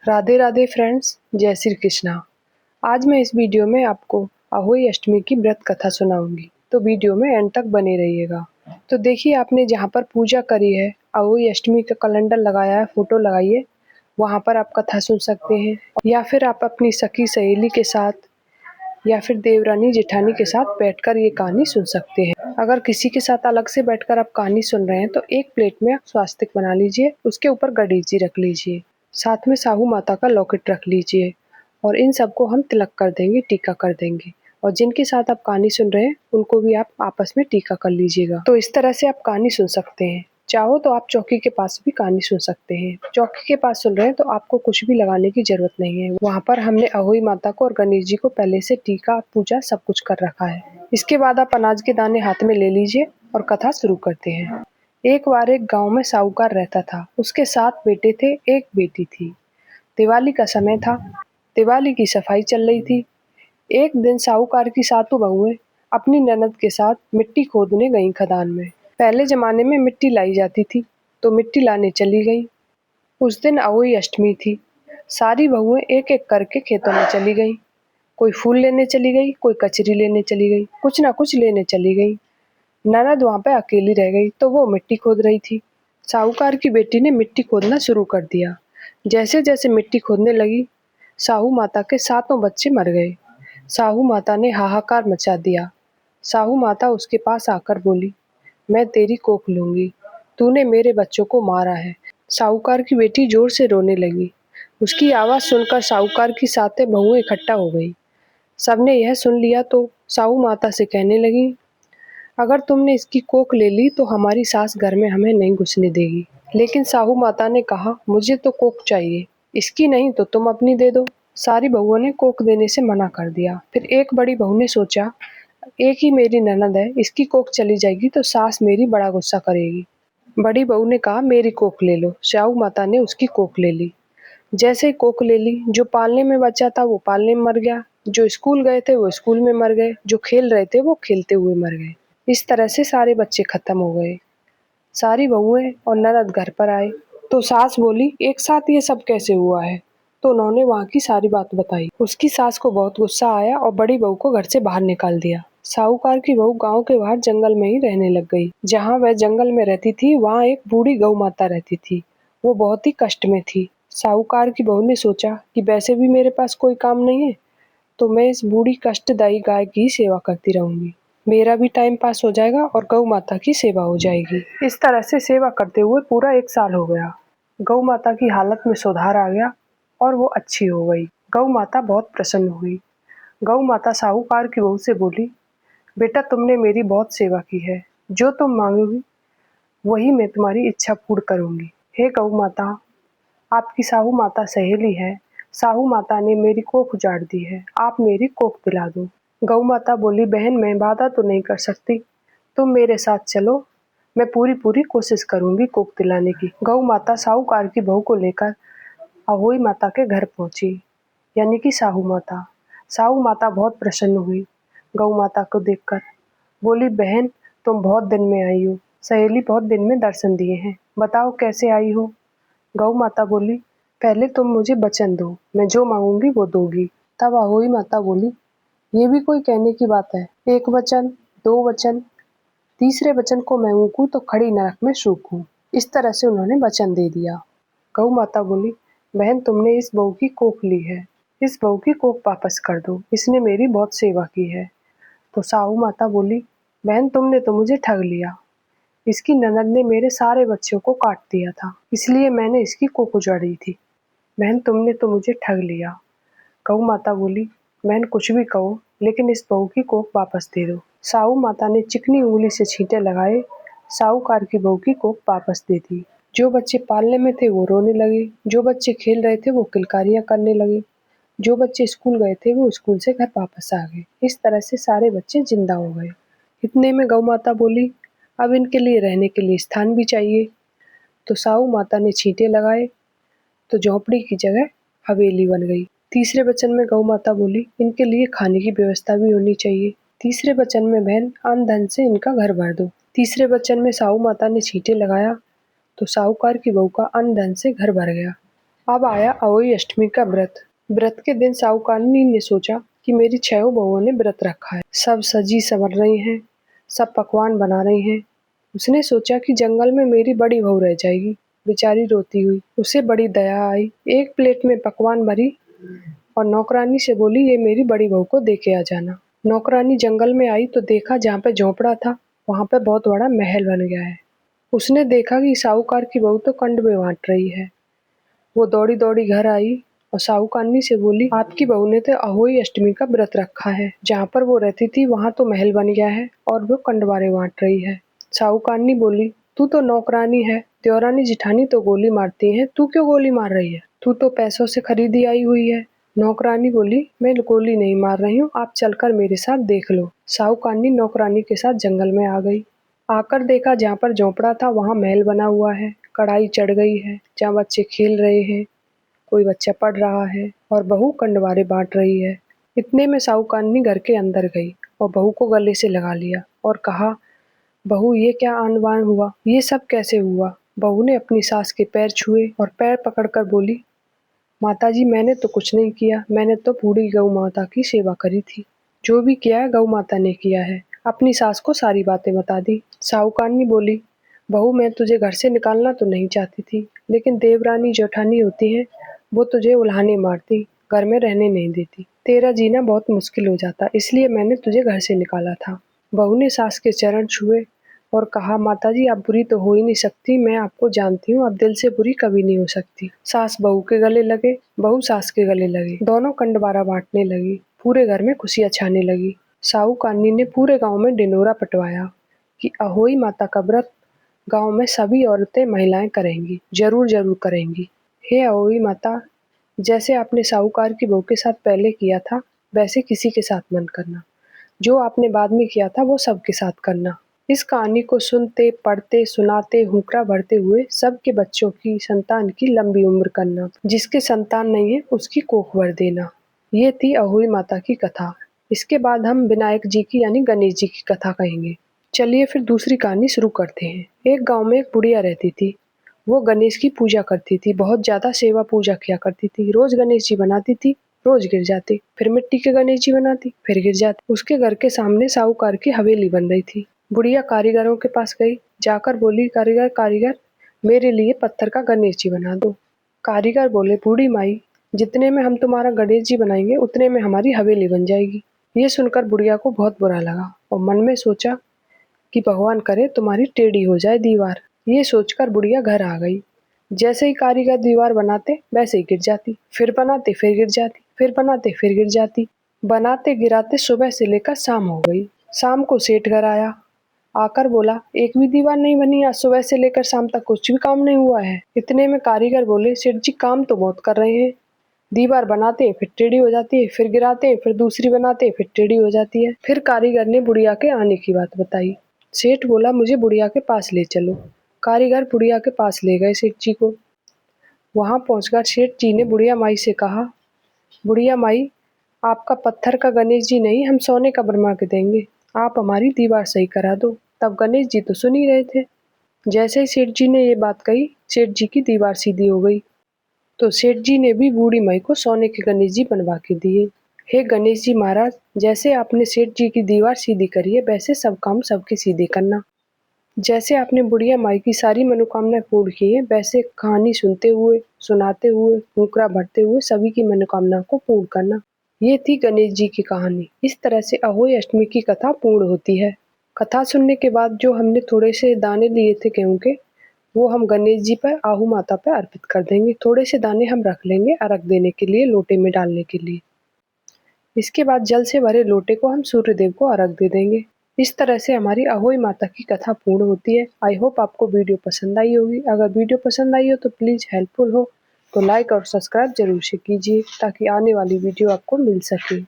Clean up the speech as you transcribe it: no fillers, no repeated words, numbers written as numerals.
Radhe Radhe friends, जय श्री कृष्णा। आज मैं इस वीडियो में आपको अहोई अष्टमी की व्रत कथा सुनाऊंगी, तो वीडियो में एंड तक बने रहिएगा। तो देखिए, आपने जहाँ पर पूजा करी है, अहोई अष्टमी का कैलेंडर लगाया है, फोटो लगाई है, वहाँ पर आप कथा सुन सकते हैं, या फिर आप अपनी सखी सहेली के साथ या फिर देवरानी जेठानी के साथ बैठकर ये कहानी सुन सकते हैं। अगर किसी के साथ अलग से बैठकर आप कहानी सुन रहे हैं तो एक प्लेट में आप स्वास्तिक बना लीजिए, उसके ऊपर गणेश जी रख लीजिए, साथ में साहू माता का लॉकेट रख लीजिए और इन सबको हम तिलक कर देंगे, टीका कर देंगे। और जिनके साथ आप कहानी सुन रहे हैं उनको भी आप आपस में टीका कर लीजिएगा। तो इस तरह से आप कहानी सुन सकते हैं। चाहो तो आप चौकी के पास भी कहानी सुन सकते हैं। चौकी के पास सुन रहे हैं तो आपको कुछ भी लगाने की जरूरत नहीं है। वहाँ पर हमने अहोई माता को और गणेश जी को पहले से टीका, पूजा सब कुछ कर रखा है। इसके बाद आप अनाज के दाने हाथ में ले लीजिए और कथा शुरू करते हैं। एक बार एक गांव में साहूकार रहता था। उसके 7 बेटे थे, एक बेटी थी। दिवाली का समय था। दिवाली की सफाई चल रही थी। एक दिन साहूकार की 7 बहुएं अपनी ननद के साथ मिट्टी खोदने गईं खदान में। पहले जमाने में मिट्टी लाई जाती थी, तो मिट्टी लाने चली गईं। उस दिन अहोई अष्टमी थी। सारी बहुएं एक एक करके खेतों में चली गईं। कोई फूल लेने चली गई, कोई कचरी लेने चली गई, कुछ ना कुछ लेने चली गई। ननद वहां पे अकेली रह गई, तो वो मिट्टी खोद रही थी। साहूकार की बेटी ने मिट्टी खोदना शुरू कर दिया। जैसे जैसे मिट्टी खोदने लगी, साहू माता के 7 बच्चे मर गए। साहू माता ने हाहाकार मचा दिया। साहू माता उसके पास आकर बोली, मैं तेरी कोख लूंगी, तूने मेरे बच्चों को मारा है। साहूकार की बेटी जोर से रोने लगी। उसकी आवाज सुनकर साहूकार की 7 बहुएं इकट्ठा हो गई। सबने यह सुन लिया तो साहू माता से कहने लगी, अगर तुमने इसकी कोख ले ली तो हमारी सास घर में हमें नहीं घुसने देगी। लेकिन साहू माता ने कहा, मुझे तो कोख चाहिए, इसकी नहीं तो तुम अपनी दे दो। सारी बहुओं ने कोख देने से मना कर दिया। फिर एक बड़ी बहू ने सोचा, एक ही मेरी ननद है, इसकी कोख चली जाएगी तो सास मेरी बड़ा गुस्सा करेगी। बड़ी बहू ने कहा, मेरी कोख ले लो। साहू माता ने उसकी कोख ले ली। जैसे ही कोख ले ली, जो पालने में बचा था वो पालने में मर गया, जो स्कूल गए थे वो स्कूल में मर गए, जो खेल रहे थे वो खेलते हुए मर गए। इस तरह से सारे बच्चे खत्म हो गए। सारी बहुएं और ननद घर पर आए तो सास बोली, एक साथ ये सब कैसे हुआ है? तो उन्होंने वहाँ की सारी बात बताई। उसकी सास को बहुत गुस्सा आया और बड़ी बहू को घर से बाहर निकाल दिया। साहूकार की बहू गांव के बाहर जंगल में ही रहने लग गई। जहाँ वह जंगल में रहती थी वहाँ एक बूढ़ी गौ माता रहती थी। वो बहुत ही कष्ट में थी। साहूकार की बहू ने सोचा कि वैसे भी मेरे पास कोई काम नहीं है, तो मैं इस बूढ़ी कष्टदायी गाय की सेवा करती रहूंगी। मेरा भी टाइम पास हो जाएगा और गौ माता की सेवा हो जाएगी। इस तरह से सेवा करते हुए पूरा 1 साल हो गया। गौ माता की हालत में सुधार आ गया और वो अच्छी हो गई। गौ माता बहुत प्रसन्न हुई। गौ माता साहूकार की बहू से बोली, बेटा तुमने मेरी बहुत सेवा की है, जो तुम मांगोगी वही मैं तुम्हारी इच्छा पूर्ण करूंगी। हे गौ माता, आपकी साहू माता सहेली है। साहू माता ने मेरी कोख उजाड़ दी है, आप मेरी कोख दिला दो। गौ माता बोली, बहन मैं वादा तो नहीं कर सकती, तुम मेरे साथ चलो, मैं पूरी पूरी कोशिश करूंगी कोख दिलाने की। गौ माता साहूकार की बहू को लेकर अहोई माता के घर पहुंची, यानी कि साहू माता। साहू माता बहुत प्रसन्न हुई गौ माता को देखकर। बोली, बहन तुम बहुत दिन में आई हो, सहेली बहुत दिन में दर्शन दिए हैं, बताओ कैसे आई हो? गौ माता बोली, पहले तुम मुझे वचन दो, मैं जो मांगूंगी वो दोगी। तब अहोई माता बोली, ये भी कोई कहने की बात है? 1 वचन, 2 वचन, तीसरे वचन को मैं ऊकूं तो खड़ी नरक में सूखूं। इस तरह से उन्होंने वचन दे दिया। गौ माता बोली, बहन तुमने इस बहू की कोख ली है, इस बहू की कोख वापस कर दो, इसने मेरी बहुत सेवा की है। तो साहू माता बोली, बहन तुमने तो मुझे ठग लिया, इसकी ननद ने मेरे सारे बच्चों को काट दिया था, इसलिए मैंने इसकी कोख उजाड़ी थी। बहन तुमने तो मुझे ठग लिया। गऊ माता बोली, बहन कुछ भी कहो, लेकिन इस बहू की कोख वापस दे दो। साहू माता ने चिकनी उंगली से छींटे लगाए, साहूकार की बहू की कोख वापस दे दी। जो बच्चे पालने में थे वो रोने लगे, जो बच्चे खेल रहे थे वो किलकारियां करने लगे, जो बच्चे स्कूल गए थे वो स्कूल से घर वापस आ गए। इस तरह से सारे बच्चे जिंदा हो गए। इतने में गौ माता बोली, अब इनके लिए रहने के लिए स्थान भी चाहिए। तो साहू माता ने छींटे लगाए तो झोपड़ी की जगह हवेली बन गई। तीसरे वचन में गौ माता बोली, इनके लिए खाने की व्यवस्था भी होनी चाहिए। तीसरे वचन में, बहन अन्न धन से इनका घर भर दो। तीसरे वचन में साहू माता ने छींटे लगाया तो साहूकार की बहू का अन्न धन से घर भर गया। अब आया अहोई अष्टमी का व्रत। व्रत के दिन साहूकारनी ने सोचा कि मेरी 6 बहुओं ने व्रत रखा है, सब सजी संवर रही हैं, सब पकवान बना रही हैं। उसने सोचा कि जंगल में मेरी बड़ी बहू रह जाएगी, बेचारी रोती हुई। उसे बड़ी दया आई, एक प्लेट में पकवान भरी और नौकरानी से बोली, ये मेरी बड़ी बहू को दे के आ जाना। नौकरानी जंगल में आई तो देखा जहाँ पे झोंपड़ा था वहाँ पे बहुत बड़ा महल बन गया है। उसने देखा कि साहूकार की बहू तो कंड में बांट रही है। वो दौड़ी दौड़ी घर आई और साहूकारनी से बोली, आपकी बहू ने तो अहोई अष्टमी का व्रत रखा है, जहाँ पर वो रहती थी वहाँ तो महल बन गया है और वो कंडवारे बांट रही है। साहूकारनी बोली, तू तो नौकरानी है, देवरानी जिठानी तो गोली मारती है, तू क्यों गोली मार रही है? तू तो पैसों से खरीदी आई हुई है। नौकरानी बोली, मैं गोली नहीं मार रही हूँ, आप चलकर मेरे साथ देख लो। साहूकारनी नौकरानी के साथ जंगल में आ गई। आकर देखा जहाँ पर झोंपड़ा था वहाँ महल बना हुआ है, कढ़ाई चढ़ गई है, जहाँ बच्चे खेल रहे हैं, कोई बच्चा पढ़ रहा है और बहू कंडवारे बांट रही है। इतने में साहूकारनी घर के अंदर गई और बहू को गले से लगा लिया और कहा, बहू ये क्या आन बान हुआ, ये सब कैसे हुआ? बहू ने अपनी सास के पैर छुए और पैर पकड़कर बोली, माताजी मैंने तो कुछ नहीं किया, मैंने तो बूढ़ी गौ माता की सेवा करी थी। जो भी किया है गौ माता ने किया है। अपनी सास को सारी बातें बता दी। साहूकारनी बोली, बहू मैं तुझे घर से निकालना तो नहीं चाहती थी, लेकिन देवरानी जेठानी होती है, वो तुझे उल्हाने मारती, घर में रहने नहीं देती, तेरा जीना बहुत मुश्किल हो जाता, इसलिए मैंने तुझे घर से निकाला था। बहू ने सास के चरण छुए और कहा, माताजी आप बुरी तो हो ही नहीं सकती, मैं आपको जानती हूँ, आप दिल से बुरी कभी नहीं हो सकती। सास बहू के गले लगे, बहू सास के गले लगी, दोनों कंडवारा बांटने लगी, पूरे घर में खुशियाँ छाने लगी। साहूकारनी ने पूरे गांव में ढिंढोरा पिटवाया कि अहोई माता का व्रत गांव में सभी औरतें महिलाएं करेंगी, जरूर जरूर करेंगी। हे अहोई माता, जैसे आपने साहूकार की बहू के साथ पहले किया था वैसे किसी के साथ मत करना, जो आपने बाद में किया था वो सबके साथ करना। इस कहानी को सुनते, पढ़ते, सुनाते, हुंकरा भरते हुए सबके बच्चों की, संतान की लंबी उम्र करना। जिसके संतान नहीं है उसकी कोख भर देना। ये थी अहोई माता की कथा। इसके बाद हम विनायक जी की यानी गणेश जी की कथा कहेंगे। चलिए फिर दूसरी कहानी शुरू करते हैं। एक गांव में एक बुढ़िया रहती थी। वो गणेश की पूजा करती थी, बहुत ज्यादा सेवा पूजा किया करती थी। रोज गणेश जी बनाती थी, रोज गिर जाते, फिर मिट्टी के गणेश जी बनाती, फिर गिर जाते। उसके घर के सामने साहूकार की हवेली बन रही थी। बुढ़िया कारीगरों के पास गई, जाकर बोली, कारीगर कारीगर मेरे लिए पत्थर का गणेश जी बना दो। कारीगर बोले, बूढ़ी माई जितने में हम तुम्हारा गणेश जी बनाएंगे उतने में हमारी हवेली बन जाएगी। ये सुनकर बुढ़िया को बहुत बुरा लगा और मन में सोचा कि भगवान करे तुम्हारी टेढ़ी हो जाए दीवार। ये सोचकर बुढ़िया घर आ गई। जैसे ही कारीगर दीवार बनाते वैसे ही गिर जाती, फिर बनाते फिर गिर जाती, फिर बनाते फिर गिर जाती। बनाते गिराते सुबह से लेकर शाम हो गई। शाम को सेठ घर आया, आकर बोला, एक भी दीवार नहीं बनी, आज सुबह से लेकर शाम तक कुछ भी काम नहीं हुआ है। इतने में कारीगर बोले, सेठ जी काम तो बहुत कर रहे हैं, दीवार बनाते हैं फिर टेढ़ी हो जाती है, फिर गिराते हैं फिर दूसरी बनाते हैं फिर टेढ़ी हो जाती है। फिर कारीगर ने बुढ़िया के आने की बात बताई। सेठ बोला, मुझे बुढ़िया के पास ले चलो। कारीगर बुढ़िया के पास ले गए सेठ जी को। वहां पहुंचकर सेठ जी ने बुढ़िया माई से कहा, बुढ़िया माई आपका पत्थर का गणेश जी नहीं, हम सोने का बनवा के देंगे, आप हमारी दीवार सही करा दो। तब गणेश जी तो सुन ही रहे थे। जैसे ही सेठ जी ने ये बात कही, सेठ जी की दीवार सीधी हो गई। तो सेठ जी ने भी बूढ़ी माई को सोने के गणेश जी बनवा के दिए। हे गणेश जी महाराज, जैसे आपने सेठ जी की दीवार सीधी करी है वैसे सब काम सबके सीधे करना। जैसे आपने बुढ़िया माई की सारी मनोकामनाएं पूर्ण की है वैसे कहानी सुनते हुए, सुनाते हुए, हुंकरा भरते हुए सभी की मनोकामना को पूर्ण करना। ये थी गणेश जी की कहानी। इस तरह से अहोई अष्टमी की कथा पूर्ण होती है। कथा सुनने के बाद जो हमने थोड़े से दाने लिए थे गेहूं के, वो हम गणेश जी पर, आहू माता पर अर्पित कर देंगे। थोड़े से दाने हम रख लेंगे अर्घ देने के लिए, लोटे में डालने के लिए। इसके बाद जल से भरे लोटे को हम सूर्य देव को अर्घ दे देंगे। इस तरह से हमारी अहोई माता की कथा पूर्ण होती है। आई होप आपको वीडियो पसंद आई होगी। अगर वीडियो पसंद आई हो तो प्लीज हेल्पफुल हो तो लाइक और सब्सक्राइब जरूर से कीजिए ताकि आने वाली वीडियो आपको मिल सके।